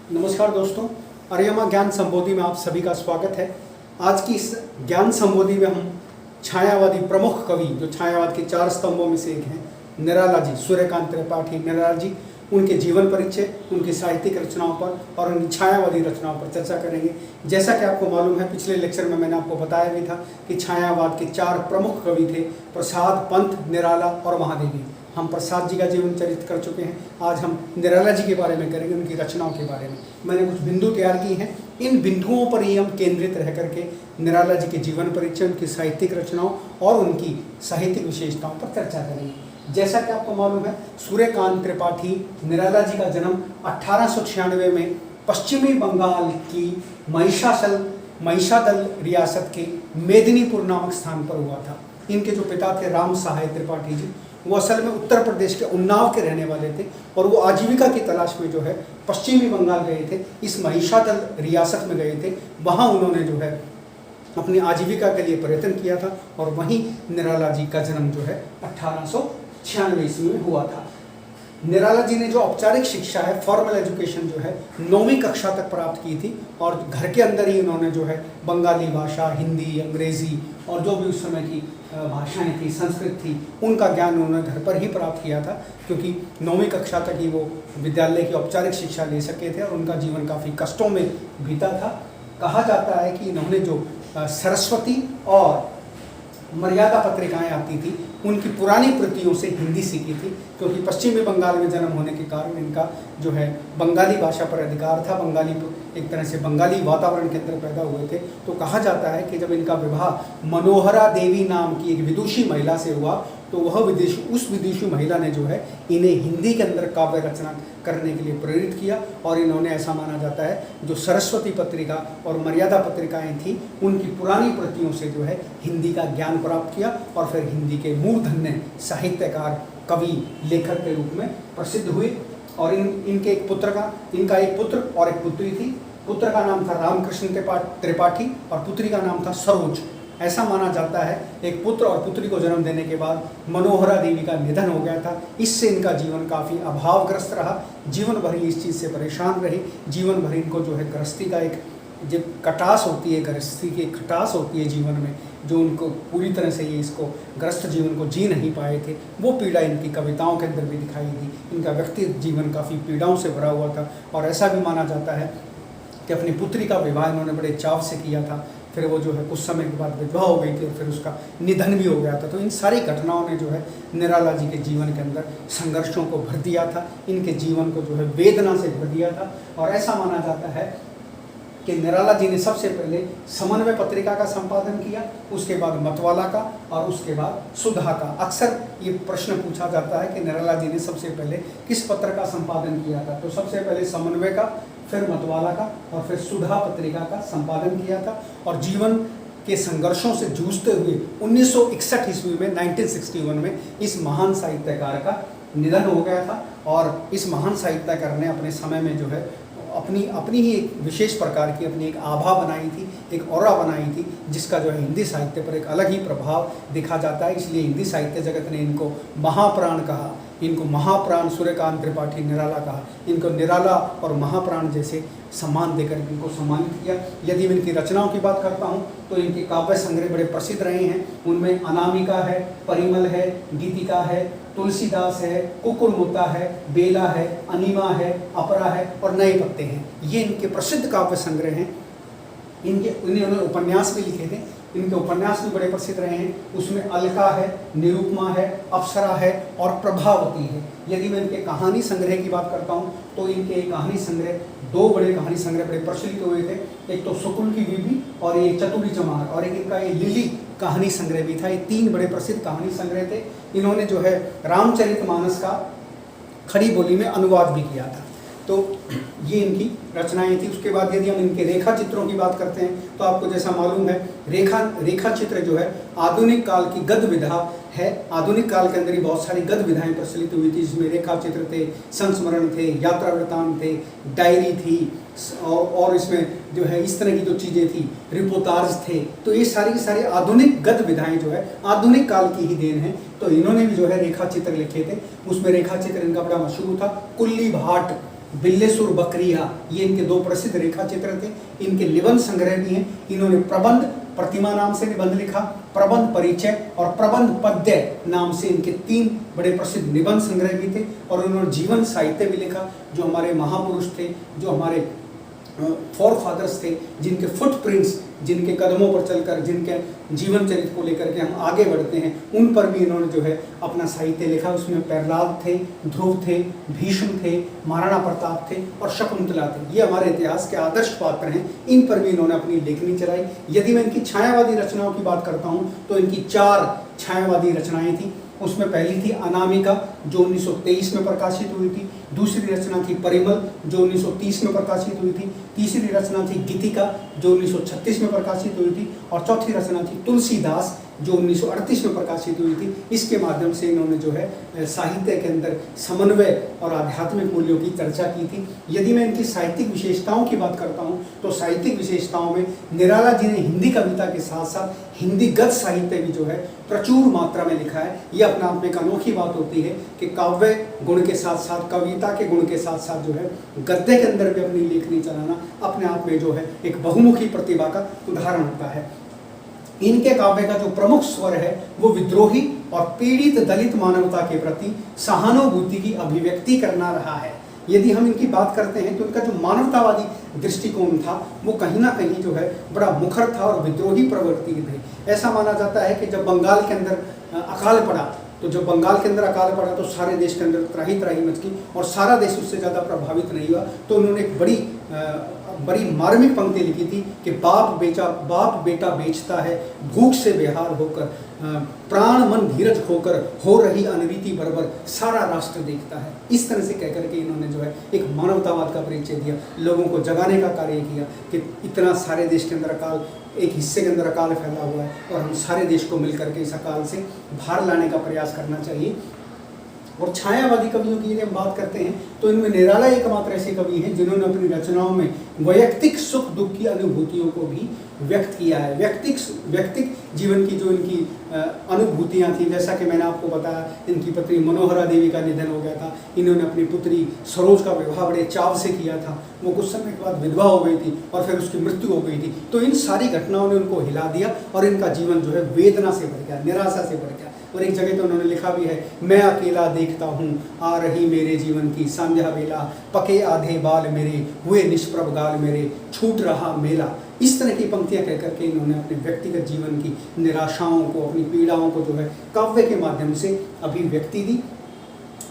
नमस्कार दोस्तों, आर्यमा ज्ञान संबोधि में आप सभी का स्वागत है। आज की इस ज्ञान संबोधि में हम छायावादी प्रमुख कवि, जो छायावाद के 4 स्तंभों में से एक हैं, निराला जी, सूर्यकांत त्रिपाठी निराला जी, उनके जीवन परिचय, उनकी साहित्यिक रचनाओं पर और उनकी छायावादी रचनाओं पर चर्चा करेंगे। जैसा कि आपको मालूम है, पिछले लेक्चर में मैंने आपको बताया भी था कि छायावाद के 4 प्रमुख कवि थे, प्रसाद, पंत, निराला और महादेवी। हम प्रसाद जी का जीवन चरित्र कर चुके हैं। आज हम निराला जी के बारे में करेंगे, उनकी रचनाओं के बारे में। मैंने कुछ बिंदु तैयार किए हैं, इन बिंदुओं पर ही हम केंद्रित रह करके निराला जी के जीवन परिचय, उनकी साहित्यिक रचनाओं और उनकी साहित्यिक विशेषताओं पर चर्चा करेंगे। जैसा कि आपको मालूम है, सूर्यकांत त्रिपाठी निराला जी का जन्म 1896 में पश्चिमी बंगाल की महिषादल रियासत के मेदिनीपुर नामक स्थान पर हुआ था। इनके जो पिता थे राम सहाय त्रिपाठी जी, वो असल में उत्तर प्रदेश के उन्नाव के रहने वाले थे और वो आजीविका की तलाश में जो है पश्चिमी बंगाल गए थे, इस महिषादल रियासत में गए थे। वहाँ उन्होंने जो है अपनी आजीविका के लिए प्रयत्न किया था और वहीं निराला जी का जन्म जो है 1896 ईस्वी में हुआ था। निराला जी ने जो औपचारिक शिक्षा है, फॉर्मल एजुकेशन जो है, 9वीं कक्षा तक प्राप्त की थी और घर के अंदर ही उन्होंने जो है बंगाली भाषा, हिंदी, अंग्रेज़ी और जो भी उस समय की भाषाएं थी, संस्कृत थी, उनका ज्ञान उन्होंने घर पर ही प्राप्त किया था, क्योंकि 9वीं कक्षा तक ही वो विद्यालय की औपचारिक शिक्षा ले सके थे और उनका जीवन काफ़ी कष्टों में बीता था। कहा जाता है कि इन्होंने जो सरस्वती और मर्यादा पत्रिकाएं आती थी, उनकी पुरानी प्रतियों से हिंदी सीखी थी, क्योंकि पश्चिमी बंगाल में जन्म होने के कारण इनका जो है बंगाली भाषा पर अधिकार था। बंगाली, एक तरह से बंगाली वातावरण के अंदर पैदा हुए थे। तो कहा जाता है कि जब इनका विवाह मनोहरा देवी नाम की एक विदुषी महिला से हुआ, तो उस विदेशी महिला ने जो है इन्हें हिंदी के अंदर काव्य रचना करने के लिए प्रेरित किया और इन्होंने, ऐसा माना जाता है, जो सरस्वती पत्रिका और मर्यादा पत्रिकाएं थी, उनकी पुरानी प्रतियों से जो है हिंदी का ज्ञान प्राप्त किया और फिर हिंदी के मूर्धन्य साहित्यकार, कवि, लेखक के रूप में प्रसिद्ध हुए। और इनका एक पुत्र और एक पुत्री थी। पुत्र का नाम था रामकृष्ण त्रिपाठी और पुत्री का नाम था सरोज। ऐसा माना जाता है एक पुत्र और पुत्री को जन्म देने के बाद मनोहरा देवी का निधन हो गया था। इससे इनका जीवन काफ़ी अभावग्रस्त रहा, जीवन भर इस चीज़ से परेशान रहे। जीवन भर इनको जो है गृहस्थी का एक जो कटास होती है, गृहस्थी की खटास होती है जीवन में, जो उनको पूरी तरह से ये इसको गृहस्थ जीवन को जी नहीं पाए थे, वो पीड़ा इनकी कविताओं के अंदर भी दिखाई दी। इनका व्यक्तिगत जीवन काफ़ी पीड़ाओं से भरा हुआ था और ऐसा भी माना जाता है कि अपनी पुत्री का विवाह इन्होंने बड़े चाव से किया था। फिर वो जो है कुछ समय के बाद विधवा हो गई थी और फिर उसका निधन भी हो गया था। तो इन सारी घटनाओं ने जो है निराला जी के जीवन के अंदर संघर्षों को भर दिया था, इनके जीवन को जो है वेदना से भर दिया था। और ऐसा माना जाता है कि निराला जी ने सबसे पहले समन्वय पत्रिका का संपादन किया, उसके बाद मतवाला का और उसके बाद सुधा का। अक्सर ये प्रश्न पूछा जाता है कि निराला जी ने सबसे पहले किस पत्र का संपादन किया था। तो सबसे पहले समन्वय का, फिर मतवाला का और फिर सुधा पत्रिका का संपादन किया था। और जीवन के संघर्षों से जूझते हुए 1961 ईस्वी में, 1961 में इस महान साहित्यकार का निधन हो गया था। और इस महान साहित्यकार ने अपने समय में जो है अपनी ही एक विशेष प्रकार की अपनी एक आभा बनाई थी, एक ऑरा बनाई थी, जिसका जो है हिंदी साहित्य पर एक अलग ही प्रभाव देखा जाता है। इसलिए हिंदी साहित्य जगत ने इनको महाप्राण कहा, इनको महाप्राण सूर्यकांत त्रिपाठी निराला कहा। इनको निराला और महाप्राण जैसे सम्मान देकर इनको सम्मानित किया। यदि मैं इनकी रचनाओं की बात करता हूँ तो इनके काव्य संग्रह बड़े प्रसिद्ध रहे हैं। उनमें अनामिका है, परिमल है, गीतिका है, तुलसीदास है, कुकुरमुत्ता है, बेला है, अनिमा है, अपरा है और नए पत्ते हैं। ये इनके प्रसिद्ध काव्य संग्रह हैं। इन्होंने उपन्यास भी लिखे थे, इनके उपन्यास भी बड़े प्रसिद्ध रहे हैं। उसमें अलका है, निरुपमा है, अप्सरा है और प्रभावती है। यदि मैं इनके कहानी संग्रह की बात करता हूँ तो इनके कहानी संग्रह, 2 बड़े कहानी संग्रह बड़े प्रचलित हुए थे। एक तो सुकुल की बीबी और ये चतुरी चमार, और एक इनका ये लिली कहानी संग्रह भी था। ये 3 बड़े प्रसिद्ध कहानी संग्रह थे। इन्होंने जो है रामचरितमानस का खड़ी बोली में अनुवाद भी किया था। तो ये इनकी रचनाएं थी। उसके बाद यदि हम इनके रेखा चित्रों की बात करते हैं तो आपको जैसा मालूम है, रेखा चित्र जो है आधुनिक काल की गद्य विधा है। आधुनिक काल के अंदर ही बहुत सारी गद्य विधाएं प्रचलित हुई थी, जिसमें रेखा चित्र थे, संस्मरण थे, यात्रा वृतांत थे, डायरी थी और इसमें जो है इस तरह की जो चीज़ें थी, रिपोर्टाज थे। तो ये सारी की सारी आधुनिक गद्य विधाएं जो है आधुनिक काल की ही देन है। तो इन्होंने भी जो है रेखा चित्र लिखे थे। उसमें रेखा चित्र इनका बड़ा मशहूर था। कुल्ली भाट बिल्लेसुर बकरिया, ये इनके दो प्रसिद्ध रेखा चित्र थे। इनके निबंध संग्रह भी हैं। इन्होंने प्रबंध प्रतिमा नाम से निबंध लिखा, प्रबंध परिचय और प्रबंध पद्य नाम से इनके 3 बड़े प्रसिद्ध निबंध संग्रह भी थे। और उन्होंने जीवन साहित्य भी लिखा। जो हमारे महापुरुष थे, जो हमारे फोर फादर्स थे, जिनके फुटप्रिंट्स, जिनके कदमों पर चलकर, जिनके जीवन चरित्र को लेकर के हम आगे बढ़ते हैं, उन पर भी इन्होंने जो है अपना साहित्य लिखा। उसमें प्रहलाद थे, ध्रुव थे, भीष्म थे, महाराणा प्रताप थे और शकुंतला थे। ये हमारे इतिहास के आदर्श पात्र हैं। इन पर भी इन्होंने अपनी लेखनी चलाई। यदि मैं इनकी छायावादी रचनाओं की बात करता हूँ तो इनकी 4 छायावादी रचनाएं थी। उसमें पहली थी अनामिका, जो 1923 में प्रकाशित हुई थी। दूसरी रचना थी परिमल, जो 1930 में प्रकाशित हुई थी। तीसरी रचना थी गीतिका, जो 1936 में प्रकाशित हुई थी। और चौथी रचना थी तुलसीदास, जो 1938 में प्रकाशित हुई थी। इसके माध्यम से इन्होंने जो है साहित्य के अंदर समन्वय और आध्यात्मिक मूल्यों की चर्चा की थी। यदि मैं इनकी साहित्यिक विशेषताओं की बात करता हूँ तो साहित्यिक विशेषताओं में निराला जी ने हिंदी कविता के साथ साथ हिंदी गद्य साहित्य भी जो है प्रचुर मात्रा में लिखा है। ये अपने आप में एक अनोखी बात होती है कि काव्य गुण के साथ साथ, कविता के गुण के साथ साथ जो है गद्य के अंदर भी अपनी लेखनी चलाना अपने आप में जो है एक बहुमुखी प्रतिभा का उदाहरण होता है। इनके काव्य का जो प्रमुख स्वर है वो विद्रोही और पीड़ित दलित मानवता के प्रति सहानुभूति की अभिव्यक्ति करना रहा है। यदि हम इनकी बात करते हैं तो इनका जो मानवतावादी दृष्टिकोण था वो कहीं ना कहीं जो है बड़ा मुखर था और विद्रोही प्रवृत्ति थे। ऐसा माना जाता है कि जब बंगाल के अंदर अकाल पड़ा, तो जब बंगाल के अंदर अकाल पड़ा तो सारे देश के अंदर त्राही त्राही मच गई और सारा देश उससे ज़्यादा प्रभावित नहीं हुआ। तो उन्होंने एक बड़ी मार्मिक पंक्ति लिखी थी कि बाप बेटा बेचता है भूख से बेहाल होकर, प्राण मन धीरज खोकर हो रही अनरीति बरबर सारा राष्ट्र देखता है। इस तरह से कहकर के इन्होंने जो है एक मानवतावाद का परिचय दिया, लोगों को जगाने का कार्य किया कि इतना सारे देश के अंदर अकाल, एक हिस्से के अंदर अकाल फैला हुआ है और हम सारे देश को मिलकर के इस अकाल से बाहर लाने का प्रयास करना चाहिए। और छायावादी कवियों की यदि हम बात करते हैं तो इनमें निराला एकमात्र ऐसे कवि हैं जिन्होंने अपनी रचनाओं में वैयक्तिक सुख दुख की अनुभूतियों को भी व्यक्त किया है। व्यक्तिक जीवन की जो इनकी अनुभूतियाँ थी, जैसा कि मैंने आपको बताया इनकी पत्नी मनोहरा देवी का निधन हो गया था। इन्होंने अपनी पुत्री सरोज का विवाह बड़े चाव से किया था। वो कुछ समय के बाद विधवा हो गई थी और फिर उसकी मृत्यु हो गई थी। तो इन सारी घटनाओं ने उनको हिला दिया और इनका जीवन जो है वेदना से भर गया, निराशा से भर गया। और एक जगह तो उन्होंने लिखा भी है, मैं अकेला देखता हूँ आ रही मेरे जीवन की संध्या बेला, पके आधे बाल मेरे हुए निष्प्रभ गाल मेरे, छूट रहा मेला। इस तरह की पंक्तियां कह करके इन्होंने अपने व्यक्तिगत जीवन की निराशाओं को, अपनी पीड़ाओं को जो है काव्य के माध्यम से अभिव्यक्ति दी।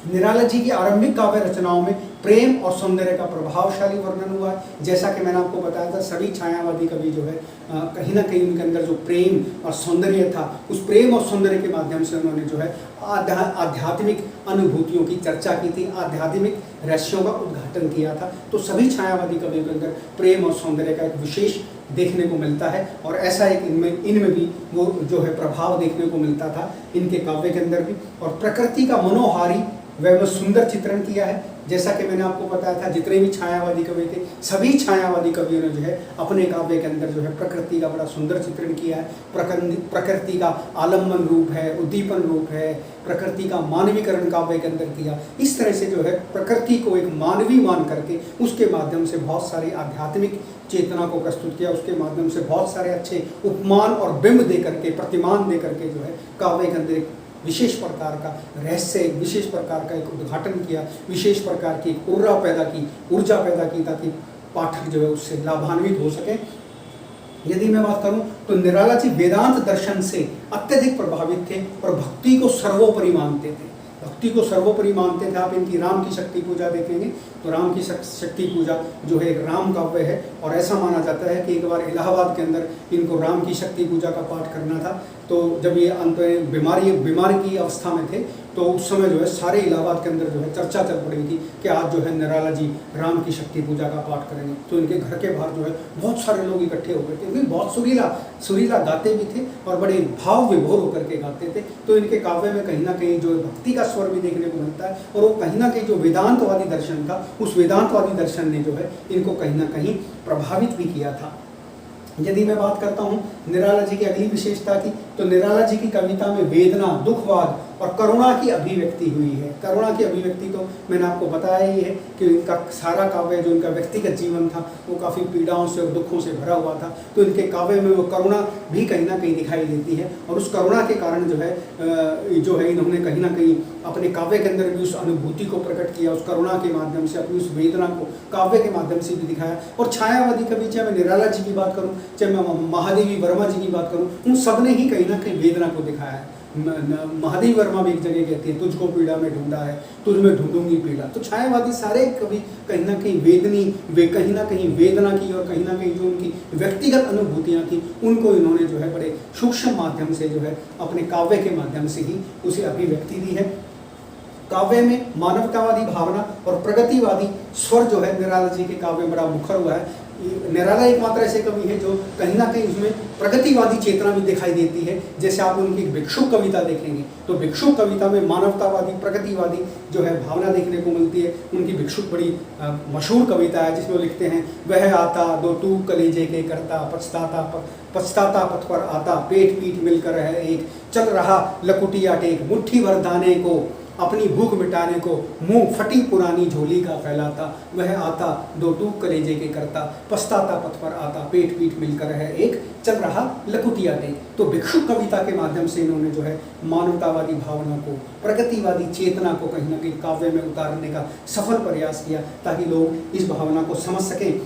निराला जी की आरंभिक काव्य रचनाओं में प्रेम और सौंदर्य का प्रभावशाली वर्णन हुआ है। जैसा कि मैंने आपको बताया था, सभी छायावादी कवि जो है कहीं ना कहीं उनके अंदर जो प्रेम और सौंदर्य था, उस प्रेम और सौंदर्य के माध्यम से उन्होंने जो है आध्यात्मिक अनुभूतियों की चर्चा की थी, आध्यात्मिक रहस्यों का उद्घाटन किया था। तो सभी छायावादी कवियों के अंदर प्रेम और सौंदर्य का एक विशेष देखने को मिलता है और ऐसा एक इनमें भी वो जो है प्रभाव देखने को मिलता था इनके काव्य के अंदर भी। और प्रकृति का मनोहारी व सुंदर चित्रण किया है। जैसा कि मैंने आपको बताया था, जितने भी छायावादी कवि थे सभी छायावादी कवियों ने जो है अपने काव्य के अंदर जो है प्रकृति का बड़ा सुंदर चित्रण किया है। प्रकृति का आलम्बन रूप है, उद्दीपन रूप है, प्रकृति का मानवीकरण काव्य के अंदर किया। इस तरह से जो है प्रकृति को एक मानवीय मान करके उसके माध्यम से बहुत सारी आध्यात्मिक चेतना को प्रस्तुत किया। उसके माध्यम से बहुत सारे अच्छे उपमान और बिंब दे करके, प्रतिमान दे करके जो है काव्य के अंदर विशेष प्रकार का रहस्य, विशेष प्रकार का एक उद्घाटन किया, विशेष प्रकार की ऊर्जा पैदा की ताकि पाठक जो है उससे लाभान्वित हो सके। यदि मैं बात करूं तो निराला जी वेदांत दर्शन से अत्यधिक प्रभावित थे और भक्ति को सर्वोपरि मानते थे। भक्ति को सर्वोपरि मानते थे। आप इनकी राम की शक्ति पूजा देखेंगे तो राम की शक्ति पूजा जो है एक राम काव्य है और ऐसा माना जाता है कि एक बार इलाहाबाद के अंदर इनको राम की शक्ति पूजा का पाठ करना था। तो जब ये अंत में बीमारी की अवस्था में थे तो उस समय जो है सारे इलाहाबाद के अंदर जो है चर्चा चल पड़ी थी कि आज जो है निराला जी राम की शक्ति पूजा का पाठ करेंगे। तो इनके घर के बाहर जो है बहुत सारे लोग इकट्ठे हो गए थे, क्योंकि बहुत सुरीला गाते भी थे और बड़े भाव विभोर होकर के गाते थे। तो इनके काव्य में कहीं ना कहीं जो भक्ति का स्वर भी देखने को मिलता है और वो कहीं ना कहीं जो वेदांतवादी दर्शन था उस वेदांतवादी दर्शन ने जो है इनको कहीं ना कहीं प्रभावित भी किया था। यदि मैं बात करता हूँ निराला जी की अगली विशेषता की, तो निराला जी की कविता में वेदना, दुखवाद और करुणा की अभिव्यक्ति हुई है। करुणा की अभिव्यक्ति तो मैंने आपको बताया ही है कि इनका सारा काव्य जो इनका व्यक्तिगत जीवन था वो काफ़ी पीड़ाओं से और दुखों से भरा हुआ था, तो इनके काव्य में वो करुणा भी कहीं ना कहीं दिखाई देती है। और उस करुणा के कारण जो है इन्होंने कहीं ना कहीं अपने काव्य के अंदर भी उस अनुभूति को प्रकट किया, उस करुणा के माध्यम से अपनी उस वेदना को काव्य के माध्यम से भी दिखाया। और छायावादी कवि, चाहे मैं निराला जी की बात करूं, चाहे मैं महादेवी वर्मा जी की बात करूं, उन सब ने ही कहीं ना कहीं वेदना को दिखाया है। महादेवी वर्मा भी एक जगह कहती है, तुझको पीड़ा में ढूंढा है, तुझ में ढूंढूंगी पीड़ा। तो छायावादी सारे कवि कहीं ना कहीं कहीं ना कहीं वेदना की और कहीं ना कहीं जो उनकी व्यक्तिगत अनुभूतियाँ थी उनको इन्होंने जो है बड़े सूक्ष्म माध्यम से जो है अपने काव्य के माध्यम से ही उसे अभिव्यक्ति दी है। काव्य में मानवतावादी भावना और प्रगतिवादी स्वर जो है निराला जी के काव्य में बड़ा मुखर हुआ है। निराला एकमात्र ऐसे कवि है जो कहीं ना कहीं उसमें प्रगतिवादी चेतना भी दिखाई देती है। जैसे आप उनकी भिक्षुक कविता देखेंगे तो भिक्षुक कविता में मानवतावादी प्रगतिवादी जो है भावना देखने को मिलती है। उनकी भिक्षुक बड़ी मशहूर कविता है जिसमें लिखते हैं, वह आता दो तू कलेजे के करता, पछताता पथ पर आता, पेट पीठ मिलकर है एक, चल रहा लकुटिया टेक, मुट्ठी भर दाने को अपनी भूख मिटाने को, मुंह फटी पुरानी झोली का फैलाता, वह आता दो टूक कलेजे के करता, पछताता पथ पर आता, पेट पीठ मिलकर है एक, चल रहा लकुटिया टेक। तो भिक्षुक कविता के माध्यम से इन्होंने जो है मानवतावादी भावना को, प्रगतिवादी चेतना को कहीं ना कहीं काव्य में उतारने का सफल प्रयास किया ताकि लोग इस भावना को समझ सकें।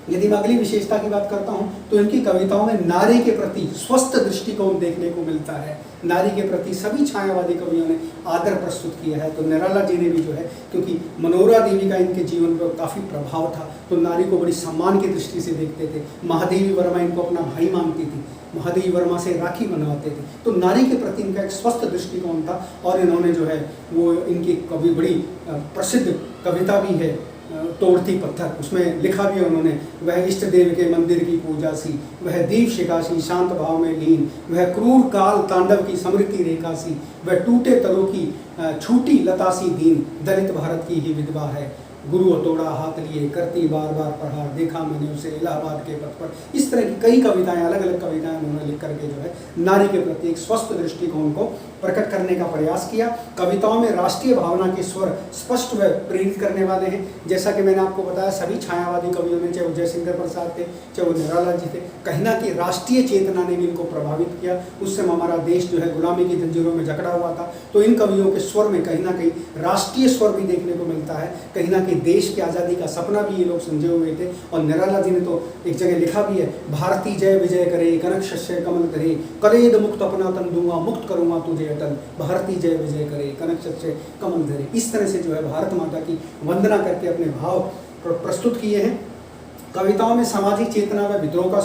यदि मैं अगली विशेषता की बात करता हूं तो इनकी कविताओं में नारी के प्रति स्वस्थ दृष्टिकोण देखने को मिलता है। नारी के प्रति सभी छायावादी कवियों ने आदर प्रस्तुत किया है। तो निराला जी ने भी जो है, क्योंकि मनोहरा देवी का इनके जीवन पर काफ़ी प्रभाव था, तो नारी को बड़ी सम्मान की दृष्टि से देखते थे। महादेवी वर्मा इनको अपना भाई मानती थी, महादेवी वर्मा से राखी बनवाते थे। तो नारी के प्रति इनका एक स्वस्थ दृष्टिकोण था। और इन्होंने जो है वो इनकी कवि बड़ी प्रसिद्ध कविता भी है तोड़ती पत्थर, उसमें लिखा भी है उन्होंने, वह इष्ट देव के मंदिर की पूजा सी, वह दीप शिखा सी शांत भाव में लीन, वह क्रूर काल तांडव की समृति रेखा सी, वह टूटे तरों की छूटी लता सी दीन, दलित भारत की ही विधवा है, गुरु तोड़ा हाथ लिए करती बार बार प्रहार, देखा मैंने उसे इलाहाबाद के पथ पर। इस तरह की कई कविताएं, अलग अलग कविताएं उन्होंने लिख करके जो है नारी के प्रति एक स्वस्थ दृष्टिकोण को प्रकट करने का प्रयास किया। कविताओं में राष्ट्रीय भावना के स्वर स्पष्ट व प्रेरित करने वाले हैं। जैसा कि मैंने आपको बताया, सभी छायावादी कवियों में, चाहे वो जयशंकर प्रसाद थे, चाहे वो निराला जी थे, कहीं ना कहीं राष्ट्रीय चेतना ने भी इनको प्रभावित किया। उस समय हमारा देश जो है गुलामी की जंजीरों में जकड़ा हुआ था, तो इन कवियों के स्वर में कहीं ना कहीं राष्ट्रीय स्वर भी देखने को मिलता है। कहीं ना कहीं देश की आज़ादी का सपना भी ये लोग समझे हुए थे। और निराला जी ने तो एक जगह लिखा भी है, भारती जय विजय करे, कनक शस्य कमल धरे, कलेद मुक्त अपना तन दूंगा, मुक्त करूंगा तुझे अटल, भारती जय विजय करे, कनक शस्य कमल धरे। इस तरह से जो है भारत माता की वंदना करके अपने भाव प्रस्तुत किए हैं। कविताओं में सामाजिक चेतना व विद्रोह का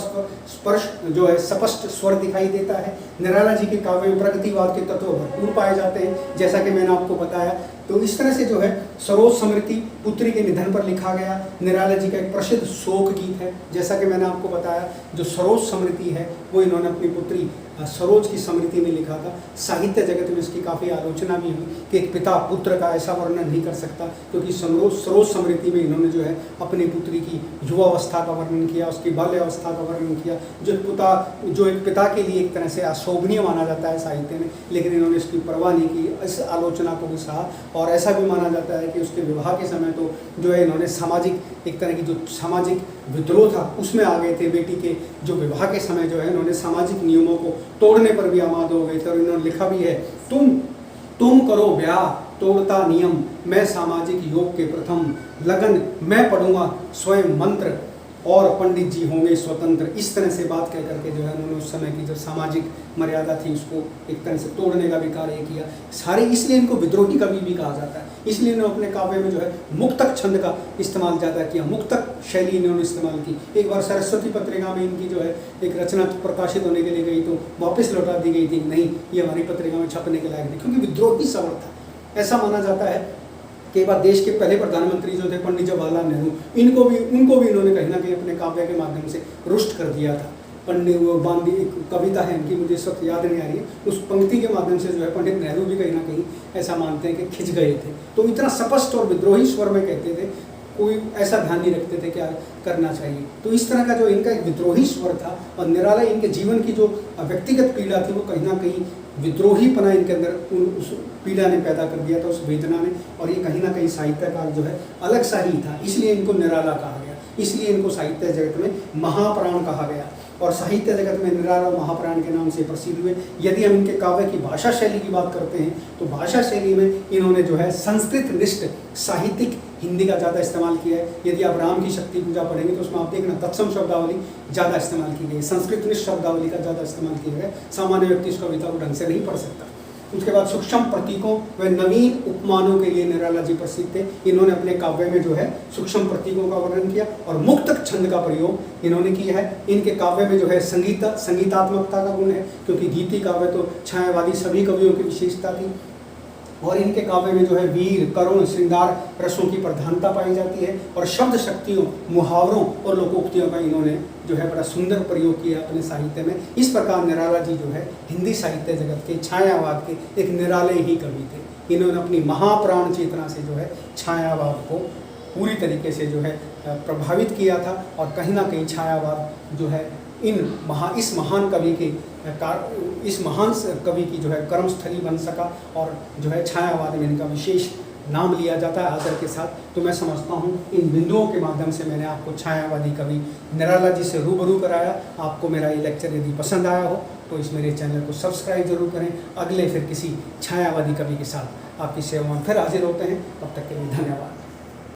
स्पर्श जो है स्पष्ट स्वर दिखाई देता है। निराला जी के काव्य में प्रगतिवाद के तत्व भरपूर पाए जाते हैं, जैसा कि मैंने आपको बताया। तो इस तरह से जो है सरोज स्मृति पुत्री के निधन पर लिखा गया निराला जी का एक प्रसिद्ध शोक गीत है। जैसा कि मैंने आपको बताया, जो सरोज स्मृति है वो इन्होंने अपनी पुत्री सरोज की स्मृति में लिखा था। साहित्य जगत में इसकी काफ़ी आलोचना भी हुई कि एक पिता पुत्र का ऐसा वर्णन नहीं कर सकता, क्योंकि सरोज स्मृति में इन्होंने जो है अपनी पुत्री की युवावस्था का वर्णन किया, उसकी बाल्यावस्था का वर्णन किया, जो एक पिता के लिए एक तरह से अशोभनीय माना जाता है साहित्य में। लेकिन इन्होंने इसकी परवाह नहीं की, इस आलोचना को भी सहा। और ऐसा भी माना जाता है कि उसके विवाह के समय तो जो है इन्होंने सामाजिक एक तरह की जो सामाजिक विद्रोह था उसमें आ गए थे। बेटी के जो विवाह के समय जो है इन्होंने सामाजिक नियमों को तोड़ने पर भी आमाद हो गए थे। और इन्होंने लिखा भी है, तुम करो ब्याह तोड़ता नियम, मैं सामाजिक योग के प्रथम लगन, मैं पढ़ूंगा स्वयं मंत्र और पंडित जी होंगे स्वतंत्र। इस तरह से बात कह करके जो है उन्होंने उस समय की जो सामाजिक मर्यादा थी उसको एक तरह से तोड़ने का भी कार्य किया। सारे इसलिए इनको विद्रोही कवि भी कहा जाता है। इसलिए इन्होंने अपने काव्य में जो है मुक्तक छंद का इस्तेमाल ज़्यादा किया, मुक्तक शैली इन्होंने इस्तेमाल की। एक बार सरस्वती पत्रिका में इनकी जो है एक रचना प्रकाशित होने के लिए गई तो वापस लौटा दी गई थी, नहीं ये हमारी पत्रिका में छपने के लायक नहीं, क्योंकि विद्रोही स्वर था। ऐसा माना जाता है कि बार देश के पहले प्रधानमंत्री जो थे पंडित जवाहरलाल नेहरू, उनको भी इन्होंने कहीं ना कहीं अपने काव्य के माध्यम से रुष्ट कर दिया था। पंडित बांदी एक कविता है इनकी, मुझे इस वक्त याद नहीं आ रही है, उस पंक्ति के माध्यम से जो है पंडित नेहरू भी कहीं ना कहीं ऐसा मानते हैं कि खिंच गए थे। तो इतना स्पष्ट और विद्रोही स्वर में कहते थे, कोई ऐसा ध्यान नहीं रखते थे क्या करना चाहिए। तो इस तरह का जो इनका एक विद्रोही स्वर था। और निराला इनके जीवन की जो व्यक्तिगत पीड़ा थी वो कहीं ना कहीं विद्रोहीपना इनके अंदर उस पीड़ा ने पैदा कर दिया था, उस वेदना ने। और ये कहीं ना कहीं साहित्यकार जो है अलग सा ही था, इसलिए इनको निराला कहा गया, इसलिए इनको साहित्य जगत में महाप्राण कहा गया और साहित्य जगत में निराला महाप्राण के नाम से प्रसिद्ध हुए। यदि हम इनके काव्य की भाषा शैली की बात करते हैं तो भाषा शैली में इन्होंने जो है संस्कृत निष्ठ साहित्यिक हिंदी का ज़्यादा इस्तेमाल किया है। यदि आप राम की शक्ति पूजा पढ़ेंगे तो उसमें आप देखना तत्सम शब्दावली ज़्यादा इस्तेमाल की गई, संस्कृत निष्ठ शब्दावली का ज़्यादा इस्तेमाल किया गया। सामान्य व्यक्ति इस कविता को ढंग से नहीं पढ़ सकता। उसके बाद सूक्ष्म प्रतीकों व नवीन उपमानों के लिए निराला जी प्रसिद्ध थे। इन्होंने अपने काव्य में जो है सूक्ष्म प्रतीकों का वर्णन किया और मुक्तक छंद का प्रयोग इन्होंने किया है। इनके काव्य में जो है संगीतात्मकता का गुण है, क्योंकि गीति काव्य तो छायावादी सभी कवियों की विशेषता थी। और इनके काव्य में जो है वीर करुण श्रृंगार रसों की प्रधानता पाई जाती है और शब्द शक्तियों, मुहावरों और लोकोक्तियों का इन्होंने जो है बड़ा सुंदर प्रयोग किया अपने साहित्य में। इस प्रकार निराला जी जो है हिंदी साहित्य जगत के छायावाद के एक निराले ही कवि थे। इन्होंने अपनी महाप्राण चेतना से जो है छायावाद को पूरी तरीके से जो है प्रभावित किया था और कहीं ना कहीं छायावाद जो है इस महान कवि के इस महान कवि की जो है कर्मस्थली बन सका और जो है छायावाद में इनका विशेष नाम लिया जाता है आदर के साथ। तो मैं समझता हूँ इन बिंदुओं के माध्यम से मैंने आपको छायावादी कवि निराला जी से रूबरू कराया। आपको मेरा ये लेक्चर यदि पसंद आया हो तो इस मेरे चैनल को सब्सक्राइब जरूर करें। अगले फिर किसी छायावादी कवि के साथ आपकी सेवा में फिर हाजिर होते हैं। तब तक के लिए धन्यवाद।